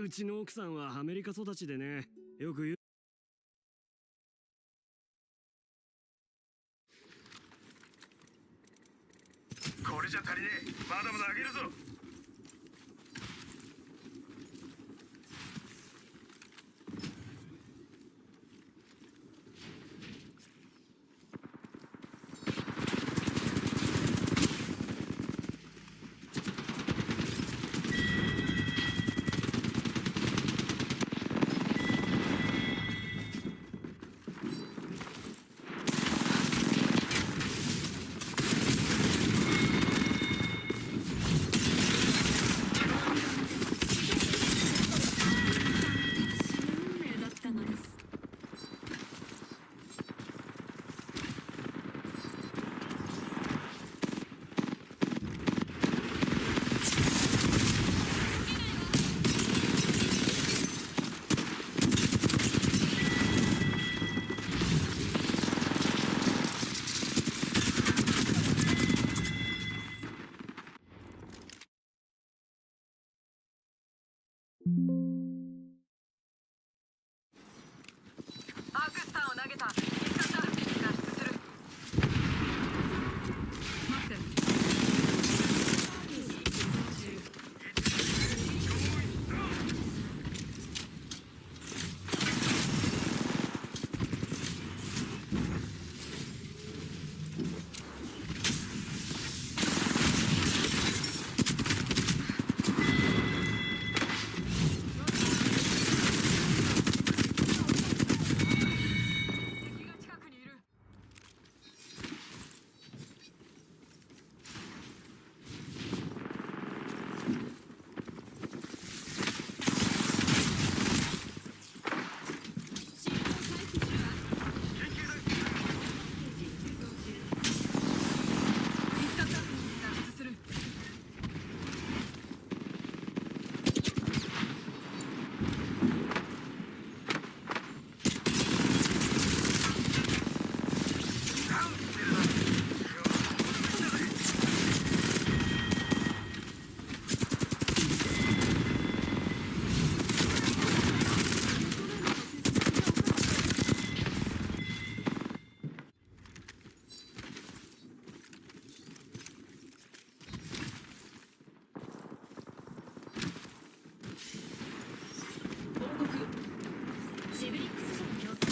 うちの奥さんはアメリカ育ちでね、よく言う。これじゃ足りねえ。まだまだあげるぞ。アクスターを投げた。見つかった。脱出する。待って。敵が近くにいる。見つかった。脱出する。報告。シブリックス社の協賛。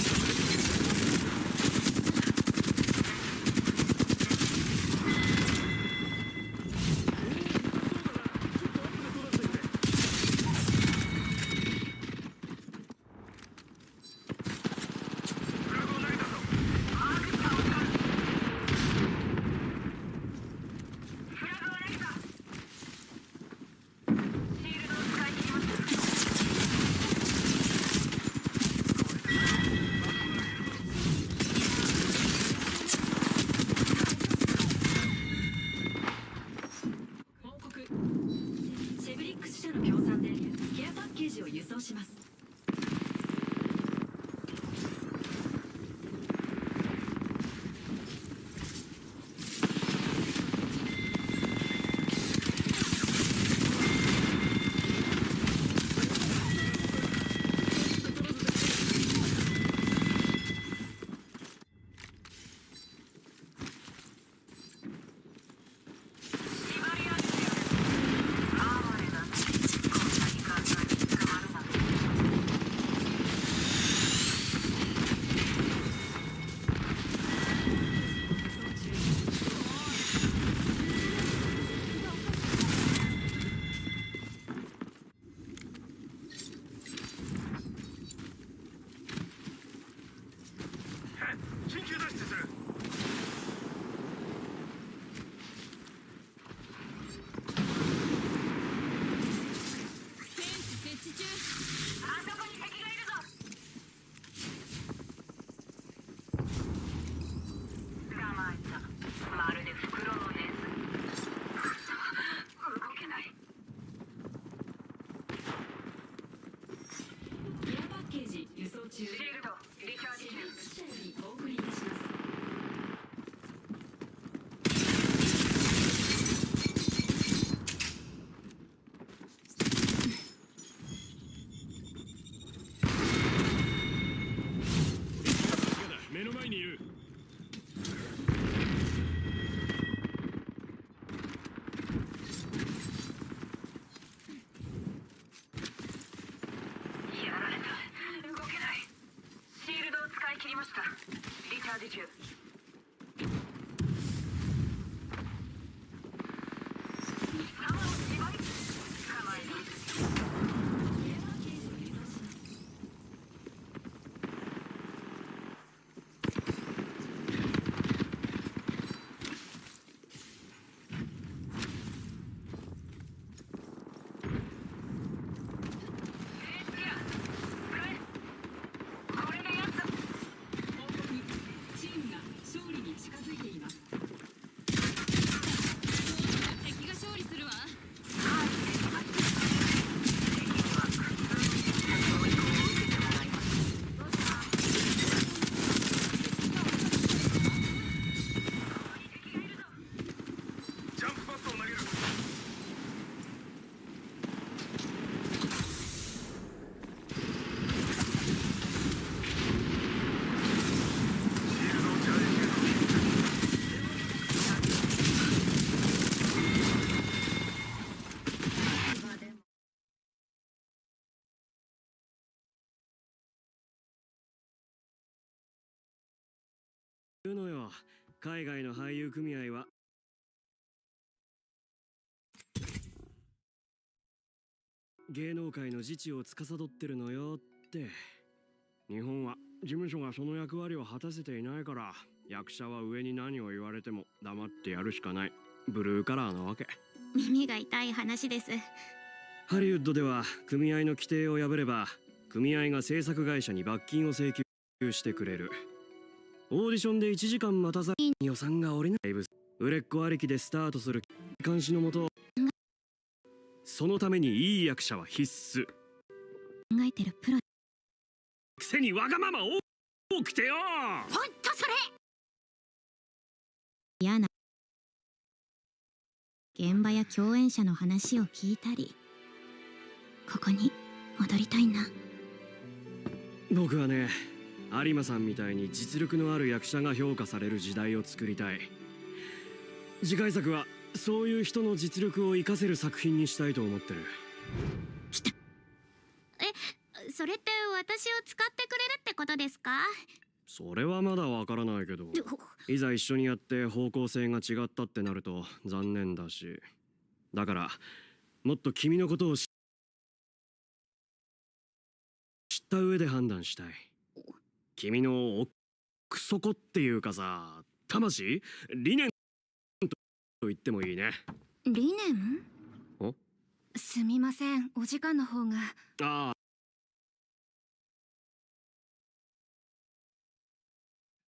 報告。シェブリックス社の協賛でケアパッケージを輸送します。チームが勝利に近づいています。敵が勝利するわ。ジャンプパッドを投げる。シールドをチャージ中。言うのよ、海外の俳優組合は芸能界の自治を司ってるのよって。日本は事務所がその役割を果たせていないから、役者は上に何を言われても黙ってやるしかないブルーカラーなわけ。耳が痛い話です。ハリウッドでは組合の規定を破れば組合が制作会社に罰金を請求してくれる。オーディションで1時間待たざる予算が下りない。売れっ子ありきでスタートする監視のもと、そのためにいい役者は必須。考えてるプロ。くせにわがまま多くてよ。ほんとそれ。嫌な現場や共演者の話を聞いたり、ここに戻りたいな。僕はね、有馬さんみたいに実力のある役者が評価される時代を作りたい。次回作はそういう人の実力を活かせる作品にしたいと思ってる。それって私を使ってくれるってことですか？それはまだわからないけど、いざ一緒にやって方向性が違ったってなると残念だし、だからもっと君のことを知った上で判断したい。君の奥底っていうかさ、魂、理念と言ってもいいね。理念？お？すみません、お時間の方が。ああ。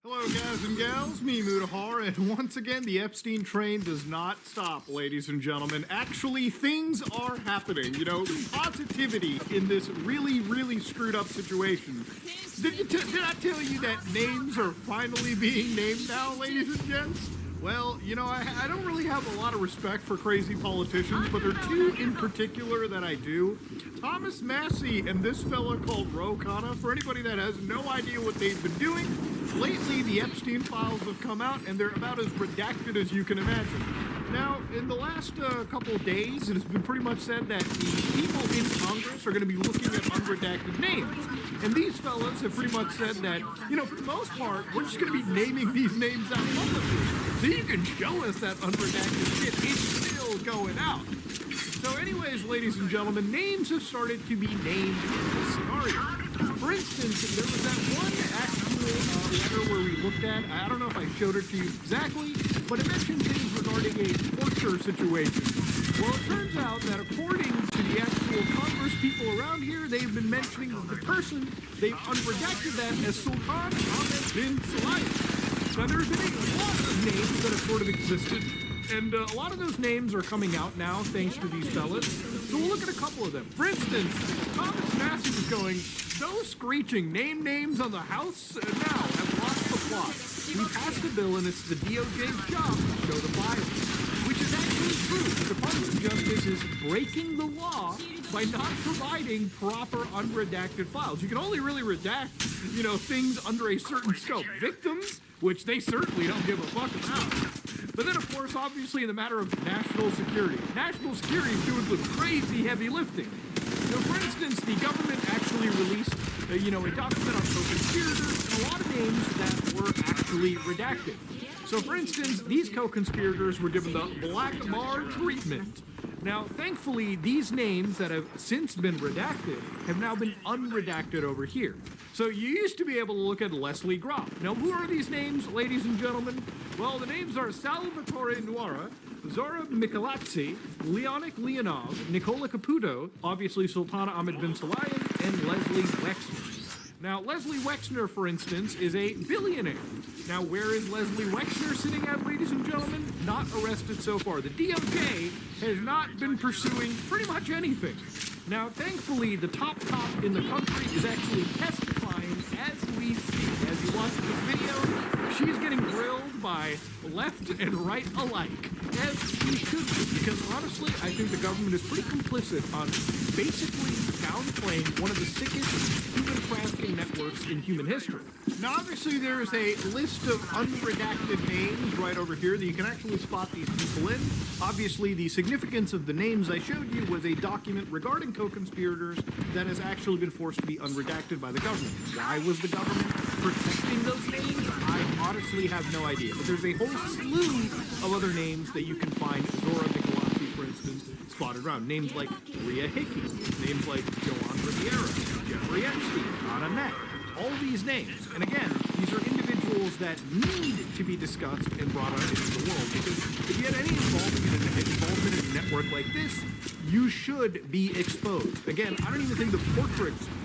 Hello, guys and gals. Me, Mutahar, and once again, the Epstein train does not stop, ladies and gentlemen. Actually, things are happening. You know, positivity in this really, really screwed up situation. Did I tell you that names are finally being named now, ladies and gents? Well, you know, I don't really have a lot of respect for crazy politicians, but there are two in particular that I do. Thomas Massey and this fella called Ro Khanna. For anybody that has no idea what they've been doing, lately the Epstein files have come out and they're about as redacted as you can imagine. Now, in the last couple of days, it has been pretty much said that the people in Congress are going to be looking at unredacted names. And these fellas have pretty much said that, you know, for the most part, we're just going to be naming these names out publicly. So you can show us that unredacted shit. It's still going out. So anyways, ladies and gentlemen, names have started to be named in this scenario. For instance, there was that one actual letter where we looked at, I don't know if I showed it to you exactly, but it mentioned things regarding a torture situation. Well, it turns out that according to the actual Congress people around here, they've been mentioning the person, they've unredacted that as Sultan Ahmed bin Salayh. Now, there's been a lot of names that have sort of existed, and a lot of those names are coming out now thanks to these fellas. So we'll look at a couple of them. For instance, Thomas Massey was going so screeching, name names on the House now have lost the plot. We passed a bill and it's the DOJ's job to show the files, which is actually true. The Department of Justice is breaking the law by not providing proper unredacted files. You can only really redact, you know, things under a certain scope. Victims, which they certainly don't give a fuck about. But then, of course, obviously in the matter of national security is doing some crazy heavy lifting. So, for instance, the government actually released a document on co-conspirators, and a lot of names that were actually redacted. So, for instance, these co-conspirators were given the black bar treatment. Now, thankfully, these names that have since been redacted have now been unredacted over here. So you used to be able to look at Leslie Groff. Now, who are these names, ladies and gentlemen? Well, the names are Salvatore Nuara, Zora Michelazzi, Leonic Leonov, Nicola Caputo, obviously Sultana Ahmed bin Sulayem, and Leslie Wexner. Now, Leslie Wexner, for instance, is a billionaire. Now, where is Leslie Wexner sitting at, ladies and gentlemen? Not arrested so far. The DOJ has not been pursuing pretty much anything. Now, thankfully, the top cop in the country is actually testifying as we speak. As you watch this video, she's getting grilled by left and right alike, as she should be, because honestly, I think the government is pretty complicit on basically downplaying one of the sickest human trafficking networks in human history. Now, obviously, there's a list of unredacted names right over here that you can actually spot these people in. Obviously, the significance of the names I showed you was a document regarding co-conspirators that has actually been forced to be unredacted by the government. Why was the government protecting those names? I honestly have no idea. But there's a whole slew of other names that you can find. Zora Michelazzi, for instance, spotted around. Names like Rhea Hickey, names like Joan Riviera, Jeffrey Epstein, Anna Met. All these names. And again, these are individuals that need to be discussed and brought out into the world, because if you had any involvement in a network like this, you should be exposed. Again, I don't even think the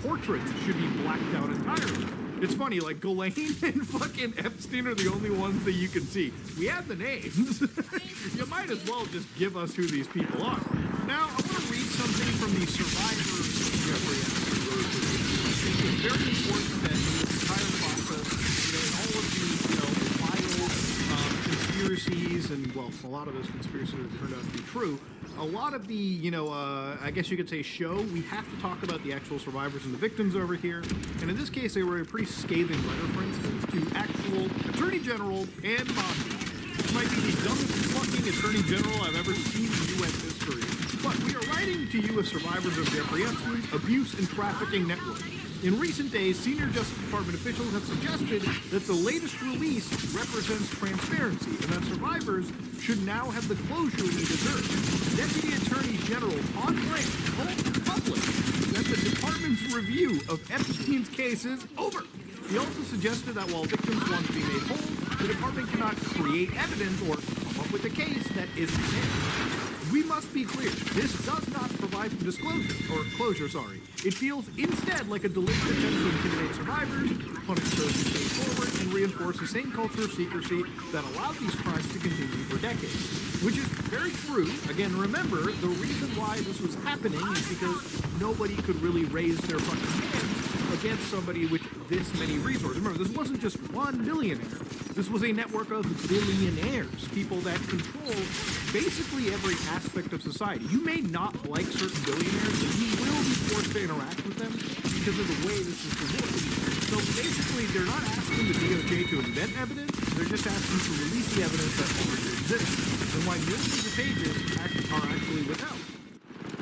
portraits should be blacked out entirely. It's funny, like Ghislaine and fucking Epstein are the only ones that you can see. We have the names. You might as well just give us who these people are. Now, I want to read something from the survivors of Jeffrey Epstein. I think it's very important that in this entire process, in all of the, wild conspiracies, and, well, a lot of those conspiracies have turned out to be true, a lot of the, I guess you could say show, we have to talk about the actual survivors and the victims over here. And in this case, they wrote a pretty scathing letter, for instance, to actual Attorney General Ann Boston. This might be the dumbest fucking Attorney General I've ever seen in U.S. history. But we are writing to you as survivors of Jeffrey Epstein's abuse and trafficking network. In recent days, senior Justice Department officials have suggested that the latest release represents transparency and that survivors should now have the closure we deserve. Deputy Attorney General Todd Grant told the public that the department's review of Epstein's case is over. He also suggested that while victims want to be made whole, the department cannot create evidence or come up with a case that isn't there. We must be clear, this does not provide for closure. It feels instead like a deliberate attempt to intimidate survivors, punish those who came forward, and reinforce the same culture of secrecy that allowed these crimes to continue for decades. Which is very true. Again, remember, the reason why this was happening is because nobody could really raise their fucking hands against somebody with this many resources. Remember, this wasn't just one billionaire. This was a network of billionaires, people that control basically every aspect of society. You may not like certain billionaires, but you will be forced to interact with them because of the way this is presented. So basically, they're not asking the DOJ to invent evidence, they're just asking to release the evidence that already exists, and why millions of pages are actually withheld.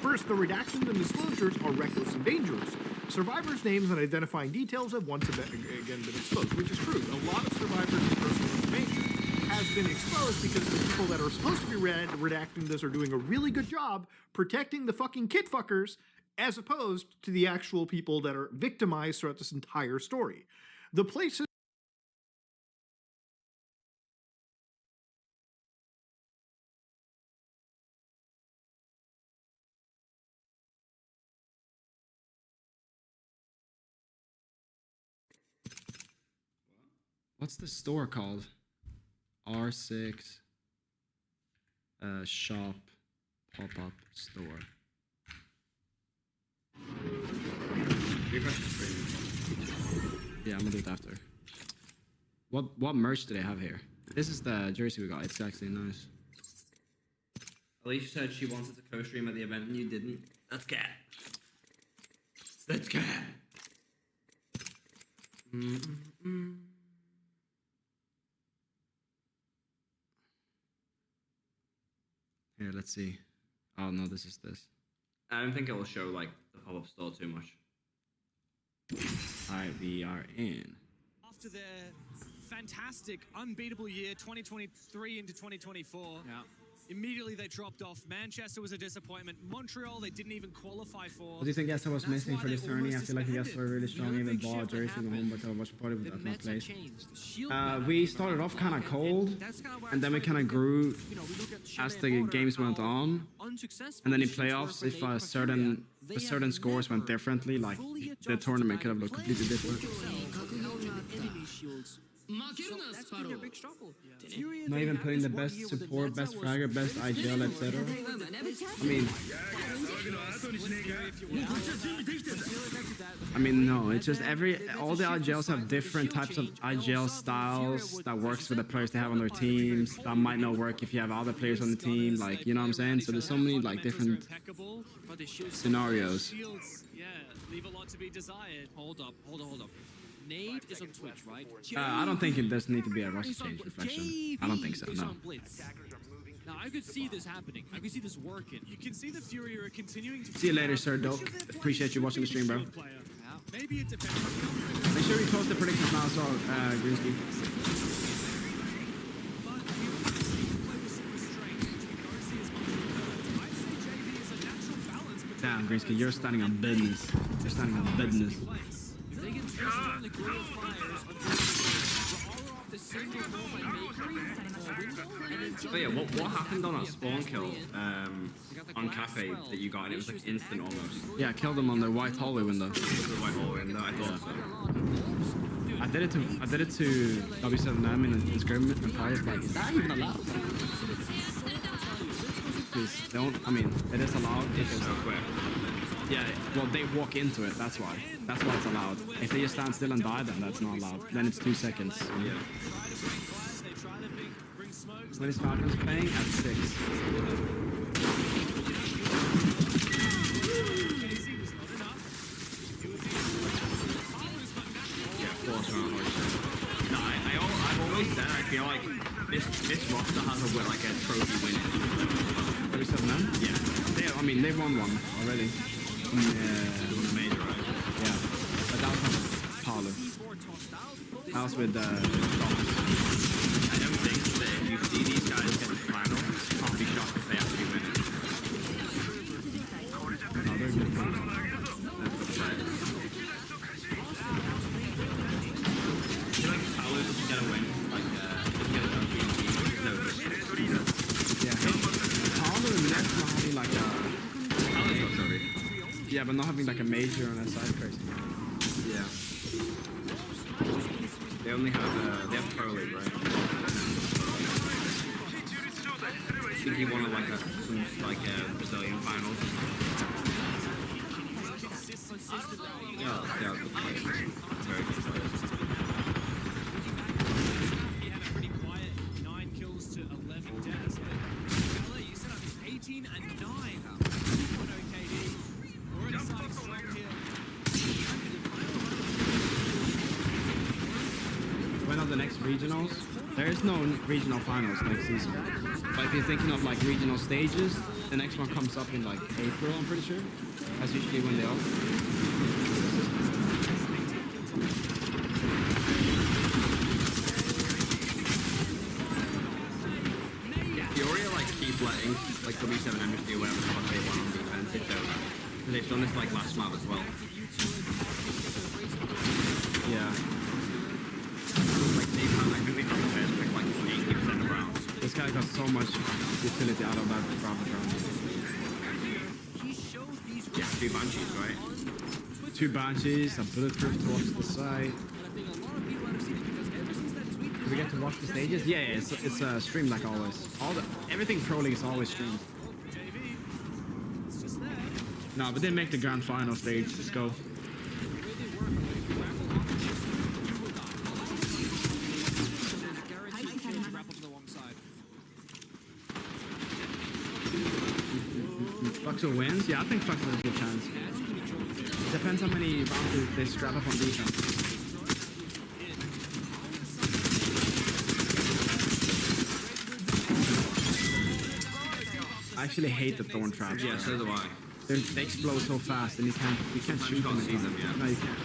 First, the redactions and disclosures are reckless and dangerous. Survivors' names and identifying details have once again been exposed, which is true. A lot of survivors' personal information has been exposed because the people that are supposed to be redacting this are doing a really good job protecting the fucking kid fuckers, as opposed to the actual people that are victimized throughout this entire story. The places What's the store called? R6 shop pop-up store. Yeah, I'm gonna do it after. What merch do they have here? This is the jersey we got. It's actually nice. Alicia said she wanted to co-stream at the event and you didn't. That's cat. That's cat. Here, let's see. Oh no, this is this. I don't think it will show like the pop-up store too much. Alright, we are in. After their fantastic, unbeatable year, 2023 into 2024, immediately they dropped off. Manchester was a disappointment. Montreal, they didn't even qualify for. What do you think Yasuo was missing for this tourney? I feel like Yasuo were really strong, even bought jersey and home, but I watched part of it at my place. We started off kind of cold, and then we kind of grew as the games went on. And then in playoffs, if certain scores went differently, like the tournament could have looked completely different. Not even putting the best support, best fragger, best IGL, etc. I mean, no, it's just all the IGLs have different types of IGL styles that works with the players they have on their teams. That might not work if you have other players on the team, like, you know what I'm saying? So there's so many like different scenarios. Yeah, leave a lot to be desired. Hold up. Nade is on Twitch, right? I don't think it does need to be a roster change reflection. I don't think so, no. Now, I could see this happening. I could see this working. You can see the Fury are continuing to... See you later, Sir Doke. Appreciate you watching the stream, bro. Maybe it depends. Make sure you post the predictions now as well, Greensky. Damn, Greensky, you're standing on business. You're standing on business. Oh yeah, what happened on that spawn kill on Cafe that you got? And it was like instant almost. Yeah, I killed him on the white hallway window. The white hole window, I thought so. I did it to W7M in scrimmage and private. Like, is that even allowed? Because I mean, it is allowed because so quick. Yeah, well, they walk into it. That's why. That's why it's allowed. If they just stand still and die, then that's not allowed. Then it's 2 seconds. Yeah. When is Falcons playing? At 6. No, I've always said I feel like this roster has a trophy winning. 37 Yeah. I mean, they've won one already. They won the major, right? Yeah. But that was on Parlor. That was with Dogs. I don't think that if you see these guys get the final, I'll be shocked if they actually win it. No, they're good. I feel like Paolo doesn't get a win. Like, doesn't get a done. Yeah. Parlor and Nets not having like a... Paolo's got trophy. Yeah, but not having like a major on that side, crazy. Yeah. They only have, they have Pro League, right? I think he won some Brazilian finals. Yeah, they are good players. Very good players. He had a pretty quiet 9 kills to 11 deaths, but LA, you set up 18 and 9. 2.0 KD. Already starting strong here. When are the next regionals? There is no regional finals next season. But if you're thinking of like regional stages, the next one comes up in like April, I'm pretty sure. That's usually when they are. Fury keep letting W7M just do whatever the fuck they want on defense. They don't. They've done this last map as well. Yeah. They've had, I think they've had the first pick 80% of rounds. This guy got so much utility out of that Bravo round. Yeah, 2 Banshees, right? 2 Banshees, a bulletproof towards the side. Do we get to watch the stages? Yeah, it's streamed like always. Everything Pro League is always streamed. No, but they make the grand final stage. Let's go. Fluxo wins? Yeah, I think Fluxo has a good chance. Depends how many rounds they strap up on defense. I actually hate the thorn traps. Yeah, so do I. They explode so fast, and you can't shoot them. See them, yeah. No, you can't.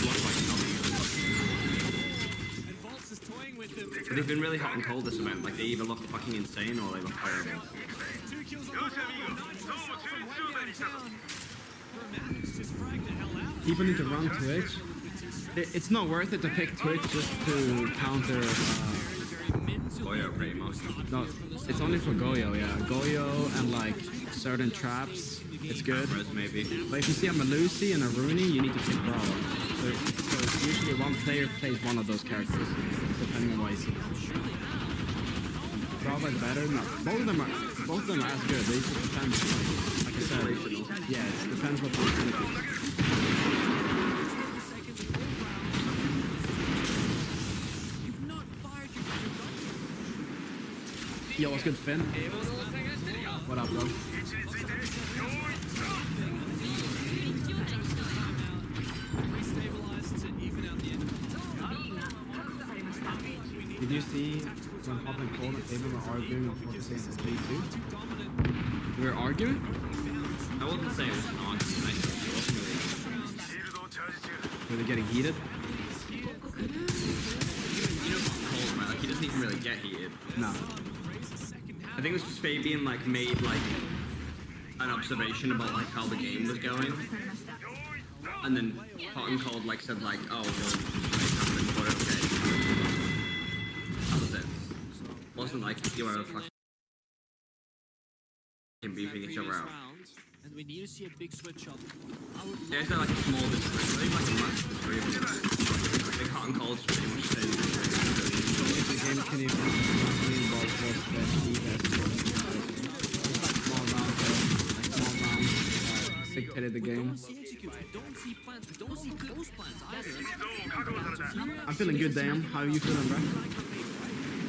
look like And Volts is toying with them. but they've been really hot and cold this event. Like they either look fucking insane or they look terrible. 2 kills on the Romantics just fragged the hell out. People need to run Twitch. It's not worth it to pick Twitch just to counter. Goyo pretty much. No, it's only for Goyo, yeah. Goyo and like certain traps, it's good. Cameras, maybe. But if you see a Malusi and a Rooney, you need to pick Bravo. So usually one player plays one of those characters, depending on what he sees. Bravo is better. No, both of them are as good. They just depend. Like I said, yeah, it depends what the opportunity is. Yo, what's good, Finn? What up, bro? Did you see when Hop and Cold and Fabian were arguing on what to say in G2? We were arguing? I wouldn't say it was an argument. I think it wasn't really. Were they getting heated? You know, Cold, right? Like he doesn't even really get heated. No. I think it was just Fabian like made like an observation about like how the game was going, and then Hot and Cold like said like, oh, well, something, but okay. That was it. Wasn't like you were fucking beefing each other out. And we need to see a big switch up. Yeah, it's not like a small disagreement. I think like a massive disagreement. I think Hot and Cold's pretty much saying The game can even involve both the small rounds, dictated the game. I'm feeling good, damn. How are you feeling, bro?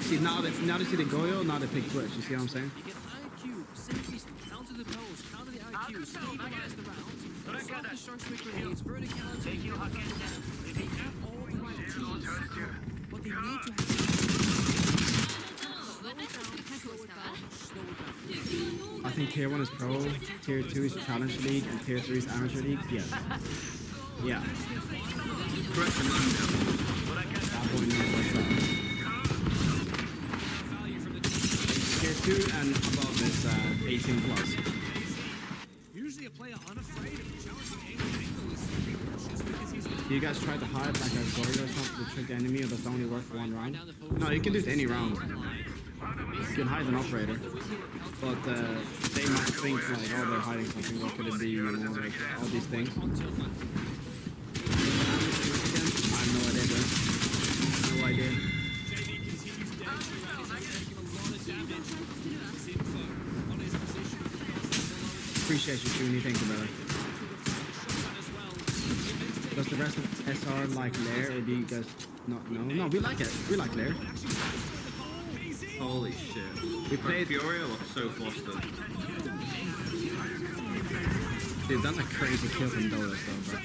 See, now they see the Goyo, now they pick Twitch. You see what I'm saying? Counter the pose, counter the IQ, stabilize the rounds, stop the shark quick grenades, verticality. They have all the right tools, but they need to I think Tier 1 is Pro, Tier 2 is Challenge League, and Tier 3 is Amateur League. Yes. Yeah. correct the man. That boy knows what's up. Tier 2 and above is 18 plus. Usually a player unafraid of challenging angle is just because he's Do you guys try to hide like a Goyo or something to trick the enemy, or does it only work for one round? No, you can do it any round. You can hide an operator, but they might think like, oh, they're hiding something. What could it be? You know, like all these things. I have no idea, bro. No idea. Appreciate you, Junie. Thank you, brother. Does the rest of SR like Lair, or do you guys not know? No, we like it. We like Lair. Holy shit. We played. Furia looks so flustered. Dude, that's a crazy kill from Dota, though, bro.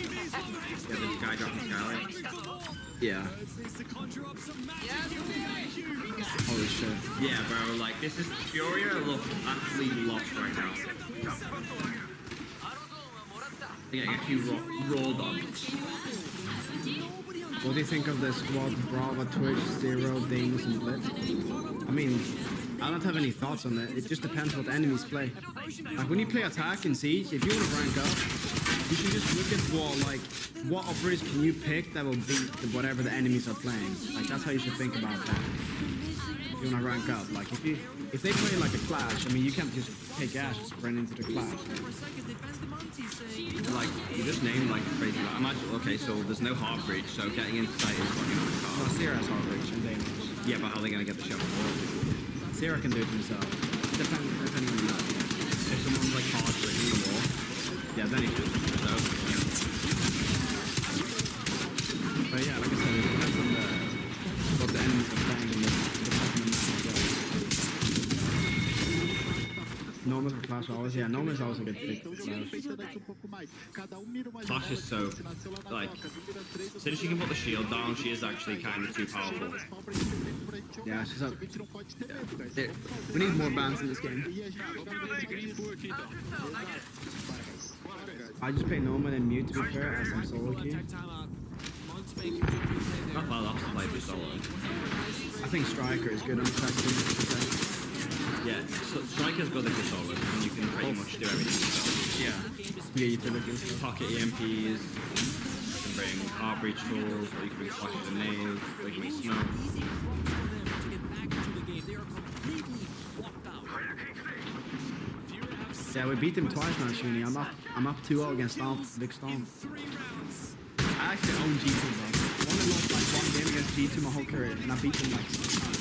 Yeah, the guy dropping Skylight. Yeah. Holy shit. Yeah, bro, like, this is... Furia looks actually lost right now. They're getting a few raw dogs. What do you think of the squad, Brava, Twitch, Zero, Dings, and Blitz? I mean, I don't have any thoughts on it. It just depends what the enemies play. Like, when you play attack in Siege, if you want to rank up, you should just look at what operators can you pick that will beat whatever the enemies are playing. Like, that's how you should think about that. If you want to rank up. Like, if they play like a Clash, I mean, you can't just take Ash and sprint into the Clash. Like, you just named, like, crazy... Imagine, okay, so there's no hard breach, so getting into site is fucking No, hard. Sierra has hard reach and damage. Yeah, but how are they gonna get the shot? Sierra can do it himself. Depending on the map. If someone's, like, hard breaching the wall, Yeah, then he can. so... But yeah, like I said, it depends on what the enemies are playing in the map as well. Normal for Clash always, yeah, Normal is always a good pick. Clash is so... Like, as soon as she can put the shield down, she is actually kind of too powerful. Yeah, she's up. Yeah, we need more bans in this game. I just play Normal and mute to be fair, as I'm solo queue. Not bad off to play for solo. I think Striker is good on practice. Yeah, so Striker's good if you're solo, and you can pretty much do everything yourself. Yeah, utilities. Pocket EMPs, you can bring heart breach tools, or you can bring flashes and nades, or you can bring smoke. Easy for them to get back into the game. They are completely locked out. Yeah, we beat him twice now, Shuni. I'm up 2-0 against Stomp, Big Stomp. I actually own G2, bro. I only lost like one game against G2 my whole career, and I beat him like 6 times.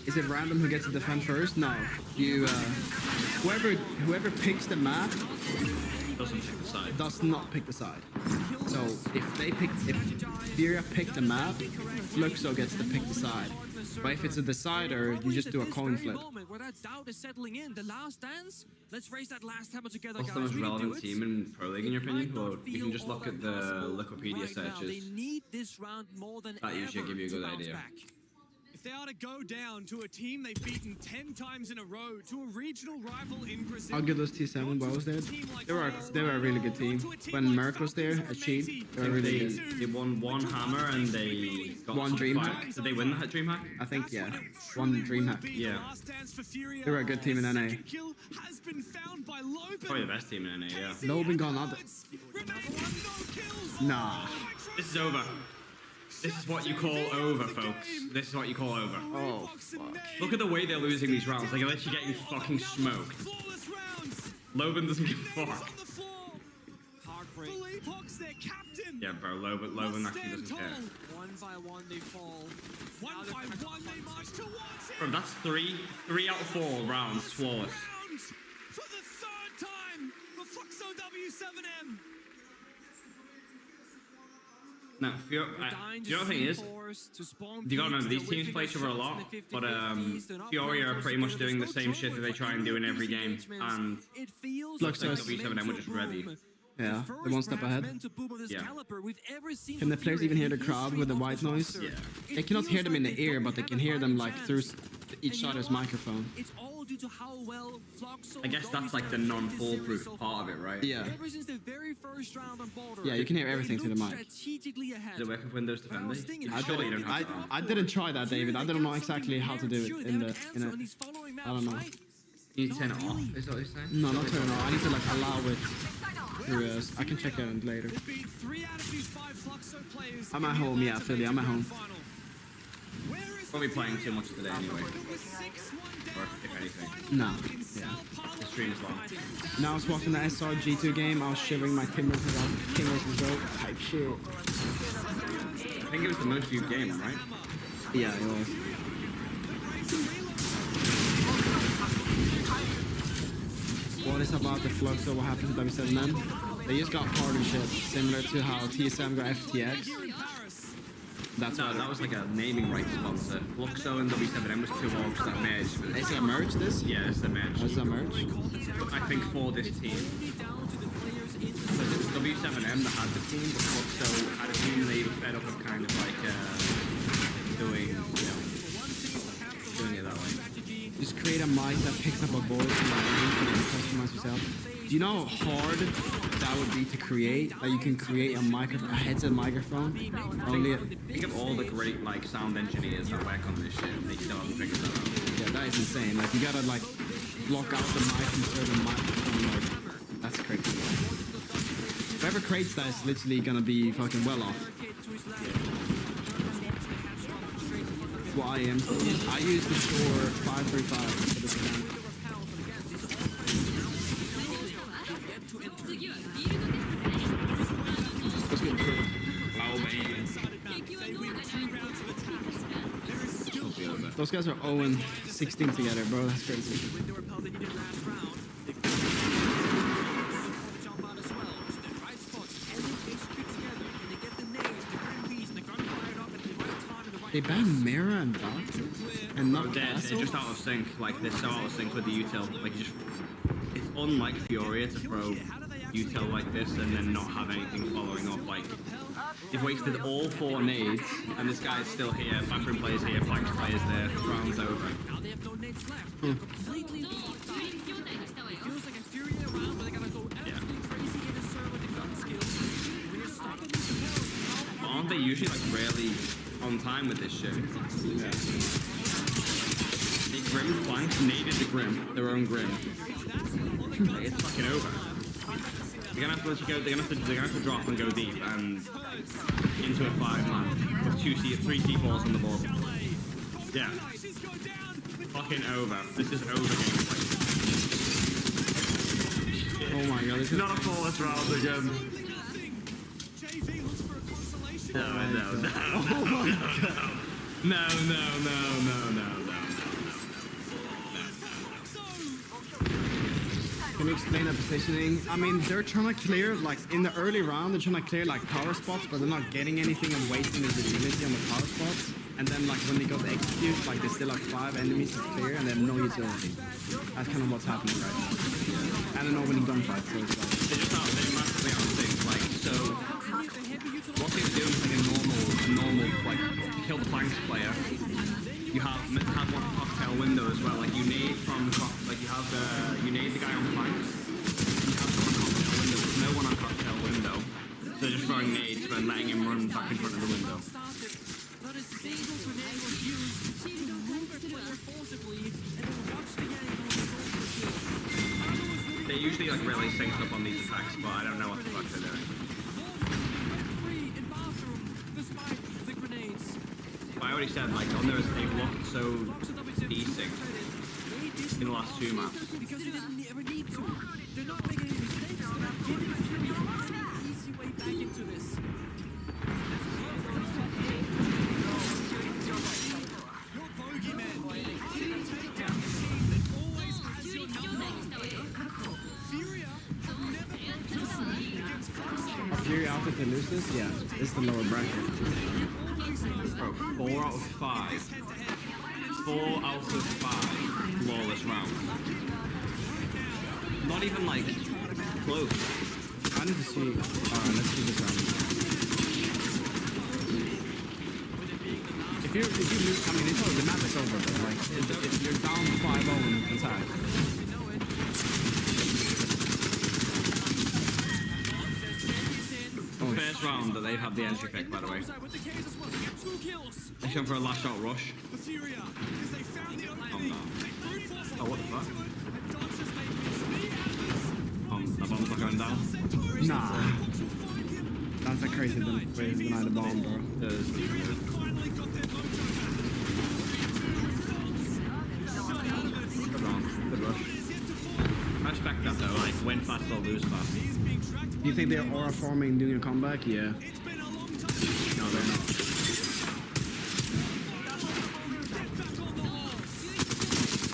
Is it random who gets to defend first? No. You, whoever picks the map Doesn't pick the side. does not pick the side. So if Furia pick the map, Fluxo gets to pick the side. But if it's a decider, you just do a coin flip. Where that doubt is settling in, the last dance. Let's raise that last hammer together, What's guys. the most We can do relevant it. team in Pro League in your opinion? Might not Well, you can just feel look at all the that Wikipedia right now. They searches. need this round more than That usually ever give you a to good bounce idea. back. If they are to go down to a team they've beaten 10 times in a row, to a regional rival in Brazil. How good was T7 while I was there? They were a really good team. When Merck was there at Cheat, they were really good. They won one hammer and they got One top dream 5. hack? Did they win that dream hack? I think, yeah. One dream hack. Yeah. They were a good team in NA. Has been found by Loban. Probably the best team in NA, yeah. Loban gone other. Nah. This is over. This is what you call over, folks. This is what you call over. Oh, fuck. Look at the way they're losing these rounds. They're literally getting fucking smoked. Loban doesn't give a fuck. Philippe Hawks, their captain. Yeah, bro, Loban actually doesn't care. One by one, they fall. One by one, they march towards him. Bro, that's three out of 4 rounds flawless. Round for the 3rd time for Fluxo W7M. Now, you know the thing is, you gotta remember, these teams play each other a lot, but Fury are pretty much doing the same shit that they try and do in every game, and looks like W7M were just ready. Yeah, they're one step ahead. Yeah. Can the players even hear the crowd with the white noise? Yeah. They cannot hear them in the ear, but they can hear them like through each other's microphone. It's all due to how well Fluxo I guess that's like the non-foolproof part of it, right? Yeah. Ever since the very first round on Boulder, Yeah, you can hear everything through the mic. strategically ahead. Does it work with Windows Defender? I Surely you don't have that on. I didn't try that, David. I don't know exactly how to do it in a. I don't know. You need to turn it off, is that what you're saying? No, not turn it on. I need to like allow it through. I can check that later. Beat 3 out of these 5 Fluxo players. I'm at home, yeah, Philly. I'm at home. Where is Won't be playing too much today anyway, the 6-1 or down if anything. No. Yeah. The stream's long. Now I was watching the SRG2 game. I was shivering my timbers without King's result. Type shit. I think it was the most viewed game, right? Yeah, it was. What is about the Fluxo? What happened to W7M? They just got partnership similar to how TSM got FTX. That's No, what that was like a naming rights sponsor. Fluxo and W7M was 2 orgs that merged. But Is it a merge this? yeah, it's a merge. Is it a merge? I think for this team. So it's W7M that had the team, but Fluxo had a team they were fed up of kind of like doing it that way. Just create a mic that picks up a voice and you can customize yourself. Do you know how hard that would be to create? That you can create a headset microphone? Only Think of all the great like sound engineers that work on this shit, and they still haven't figured that out. yeah, that is insane. Like you gotta like block out the mic and certain microphone. Like that's crazy. Whoever creates that is literally gonna be fucking well off. What I am. I use the Shure 535 for this account. Let's get through. Those guys are 0-16 together, bro. That's crazy. They banned Mira and Doctor and not They're Castle. just out of sync. Like they're so out of sync with the util. Like it's unlike Furia to throw util like this and then not have anything following up. Like you've wasted all 4 nades, and this guy's still here. Backroom players here, flanks players there. Round's over. Now they have no nades left. Completely locked out. It feels like a Fury round they're usually like really on time with this shit. Yeah. The Grim flanks needed the Grim, their own Grim. Like, it's fucking over. They're gonna have to let you go. They're gonna have to drop and go deep and into a 5-man with 3 C4s on the board. Yeah. Fucking over. This is over gameplay. Oh my god, this is Not a flawless round again. No. Oh my god. No. Can you explain the positioning? I mean, they're trying to clear, like, in the early round, they're trying to clear, like, power spots, but they're not getting anything and wasting the utility on the power spots. And then, like, when they go to execute, like, there's still, like, 5 enemies to clear and they have no utility. That's kind of what's happening right now. And an opening gunfight, so it's like... They're massively out of sync, like, so... What they're doing is like a normal, like, kill the flanks player. You have one cocktail window as well. Like you need you need the guy on flanks. You have someone on cocktail window. There's no one on cocktail window. So they're just throwing nades and letting him run back in front of the window. They're usually like really synced up on these attacks, but I don't know what the fuck they're doing. I already said, like, on theirs, they've looked so desynced in the last 2 maps. Because they didn't ever need to. They're not making any mistakes. They're getting an easy way back into this. Your bogeyman. It always has your number. Furia never against Fox. Fury outfit to lose this? Yeah, it's the lower bracket. Bro, 4 out of 5. 4 out of 5 flawless rounds. Not even like close. I need to see. Let's see this round. If you lose, I mean, it's over. The map is over. Bro. Like, if you're down 5-0 inside. First round that they've had the entry pick, by the way. They're going for a last shot rush. Oh no. Oh, what the fuck? The bomb's not going down? Nah. That's a crazy way to deny the bomb, bro. Good round. Good rush. I respect that though, like win fast or lose fast. Do you think they're aura forming doing a comeback? Yeah. No, they're not.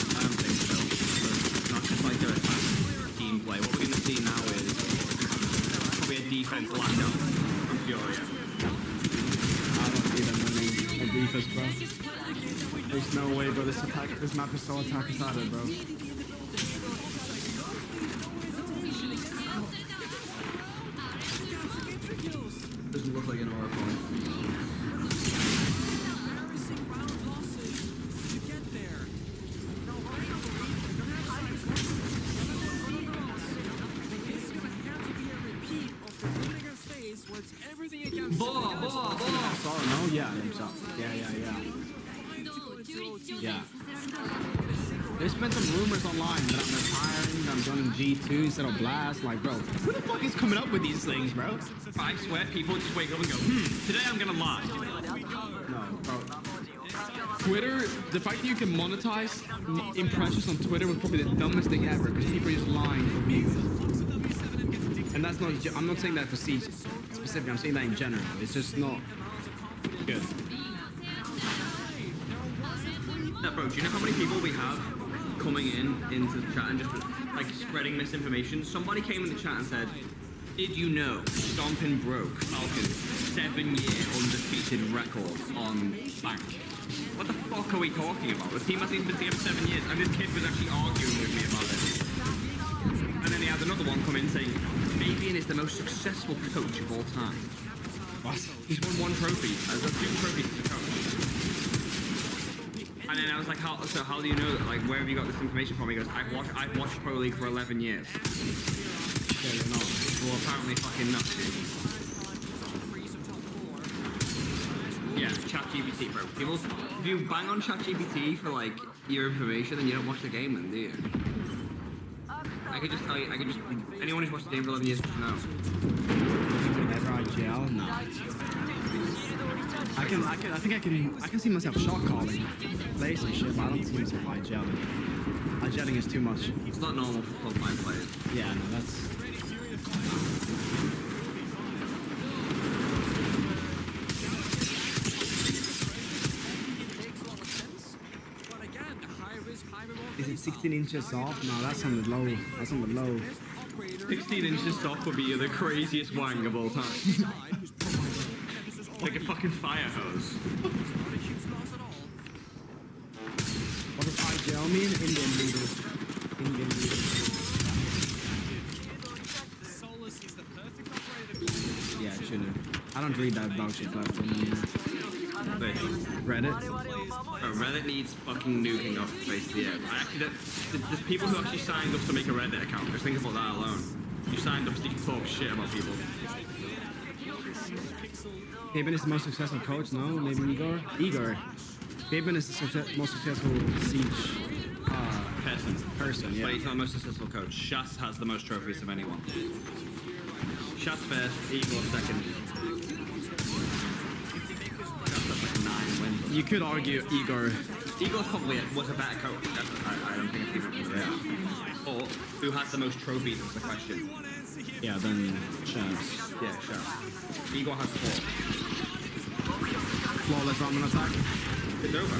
I don't think so. It's not just like a team play. What we're going to see now is probably a defense lackup from Furia. I don't see them winning a defense, bro. There's no way, bro. This map is so attack-sided, bro. Doesn't look like an aura point. No, yeah, yeah. There's been some rumors online that I'm retiring, I'm joining G2 instead of Blast. Like, bro, who the fuck is coming up with these things, bro? I swear people just wake up and go, today I'm gonna lie. No, bro. Twitter, the fact that you can monetize impressions on Twitter was probably the dumbest thing ever, because people are just lying for views. And that's not, I'm not saying that for Siege specifically, I'm saying that in general. It's just not good. No, bro, do you know how many people we have coming into the chat and just like spreading misinformation? Somebody came in the chat and said, did you know Stompin' broke Falcon's 7-year undefeated record on Bank? What the fuck are we talking about? The team hasn't been together 7 years, and this kid was actually arguing with me about it. And then he had another one come in saying, Fabian is the most successful coach of all time. What? He's won 1 trophy. There's 2 trophies as a coach. And then I was like, how do you know that? Like, where have you got this information from? He goes, I've watched Pro League for 11 years. Yeah, you're not. Well, apparently fucking nuts, dude. ChatGPT, bro. People, if you bang on ChatGPT for like your information, then you don't watch the game, then do you? I could just tell you. I could just. Anyone who's watched the game for 11 years should know. Whenever I gel, no. I can see myself shot calling, plays and shit, but I don't see myself gelling. Gelling is too much. It's not normal for frontline players. Yeah, no, that's. Is it 16 inches off? No, that's on the low. That's on the low. 16 inches off would be the craziest wang of all time. Like a fucking fire hose. What does I gel mean? Indian leader. Indian leader. Yeah, it shouldn't. I don't read that dog shit platform anymore. Reddit? Oh, Reddit needs fucking nuking off the face of the earth. I actually don't. There's people who actually signed up to make a Reddit account. Just think about that alone. You signed up so you can talk shit about people. Fabian is the most successful coach? No, maybe Igor? Igor. Fabian is the most successful siege person, yeah. But he's not the most successful coach. Shas has the most trophies of anyone. Shas first, Igor second. You could argue Igor. Igor's probably was a better coach. I don't think it's even. Yeah. Or who has the most trophies is the question. Yeah, then Shaz. Yeah, Shaz. Igor has 4. Flawless ramen attack. It's over.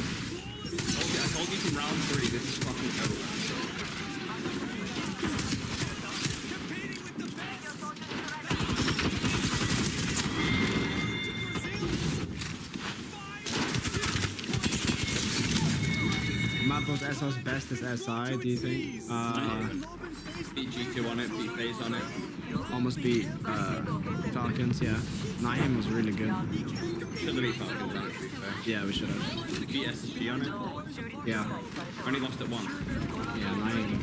I told you from round 3, this is fucking over. Mapos SO's best is SI, do you think? Beat G2 on it, beat FaZe on it. Almost beat Falcons, yeah. Naim was really good. Should have beat Falcons on it, to be fair. Yeah, we should have. Beat SSG on it? Yeah. Only lost it once. Yeah, Naim.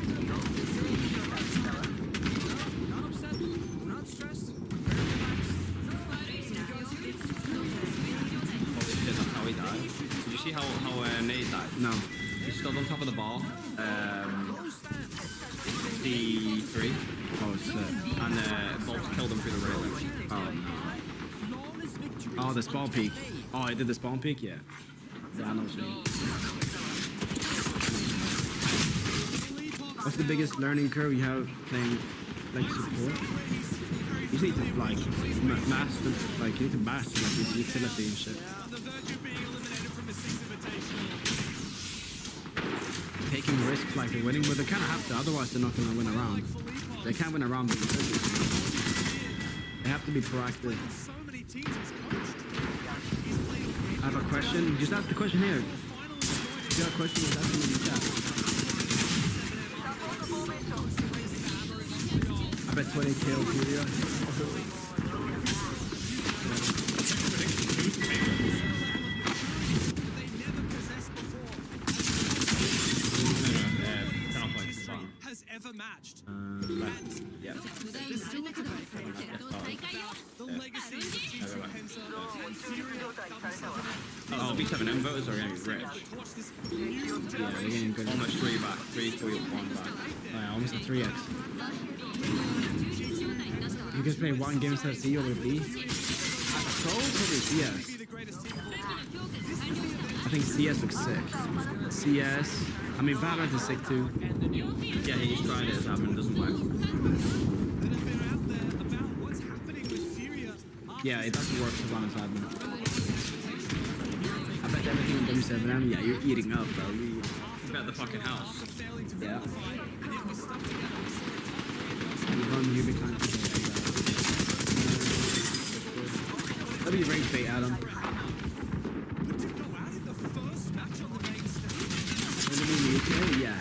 That's how he died. Did you see how Nate died? No. He stood on top of the bar. D3. Oh, shit. And Bolts killed him through the railing. Oh, no. Oh, the spawn peak. Oh, I did the spawn peak? Yeah. Yeah, I know what you mean. What's the biggest learning curve you have playing like support? You need to like master, like you need to master like this utility and shit. Taking risks like they're winning, but they kind of have to, otherwise they're not going to win around. They can't win around because they have to be proactive. I have a question. Just ask the question here. If you have a question, just ask me in the chat. I bet 20 kills here. Has ever matched. Yeah. The legacy of G2 Pensa and Syria Oh, B7M voters are getting rich. Yeah, they're getting good. Almost 3 back. 3, 1 back. Yeah, almost a 3x. You guys play one game instead of C over B? Probably CS. I think CS looks sick. CS. I mean, Valorant is sick too. Yeah, he's tried it as admin, doesn't work. Yeah, it doesn't work as long as admin. I bet everything in W7M, yeah, you're eating up, bro. You bet the fucking house. Yeah. You run UV time. That'll be rank bait, Adam. Yeah.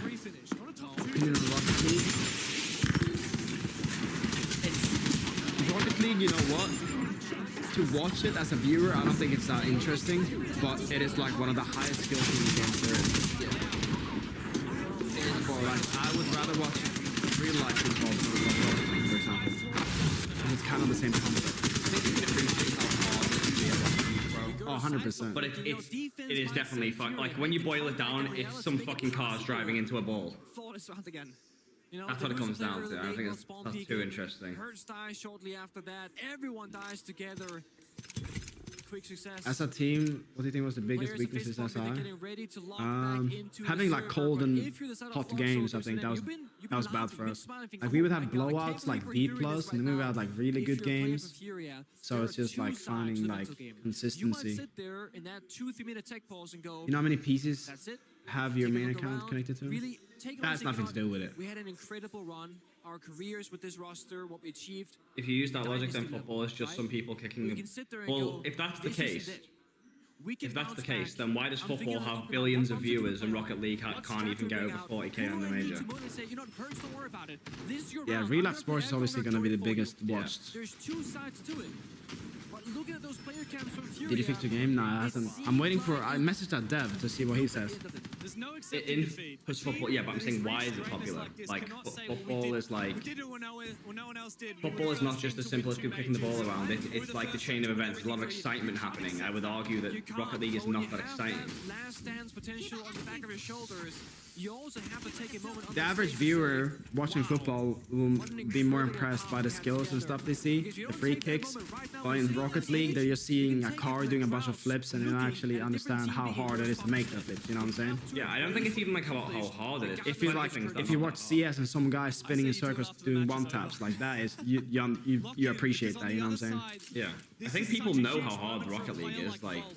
Opinion on Rocket League? Rocket League, you know what? To watch it as a viewer, I don't think it's that interesting, but it is like one of the highest skill shooting games there is. Like, I would rather watch real life football than Rocket League, for example. And it's kind of the same concept. I think you can appreciate how hard it is to be a Rocket League pro. Oh, 100%. But it is definitely like when you boil it down, it's some fucking cars driving into a ball. That's what it comes down to. I don't think it's not too interesting. Hertz dies shortly after that. Everyone dies together. Quick success. As a team, what do you think was the biggest weaknesses as having like cold and hot games? I think that was bad for us. Like we would have blowouts like B+, and then we would have like really good games. So it's just like finding like consistency. You know how many pieces have your main account connected to? That's nothing to do with it. We had an incredible run. Our careers with this roster, what we achieved. If you use that logic, then football is just some people kicking them. Well, if that's the case, then why does football have billions of viewers and Rocket League can't even get over 40k on the major? Yeah, real life sports is obviously going to be the biggest watched. There's two sides to it. But looking at those player cams from Furia, did he fix the game? No, it hasn't. I'm waiting for. I messaged that dev to see what he says. There's no accepting defeat. Because football, yeah, but I'm saying why is it popular? Like football is like football is not just as simple as people kicking the ball around. It's like the chain of events. There's a lot of excitement happening. I would argue that Rocket League is not that exciting. Last dance potential on the back of his shoulders. You also have to take a moment. The average viewer watching football will be more impressed by the skills and stuff they see, the free kicks. But in Rocket League, they're just seeing a car doing a bunch of flips and they don't actually understand how hard it is to make that flips. You know what I'm saying? Yeah, I don't think it's even like how hard it is. If you watch CS and some guy spinning in circles doing one taps like that, is you appreciate that. You know what I'm saying? Yeah, I think people know how hard Rocket League is. Like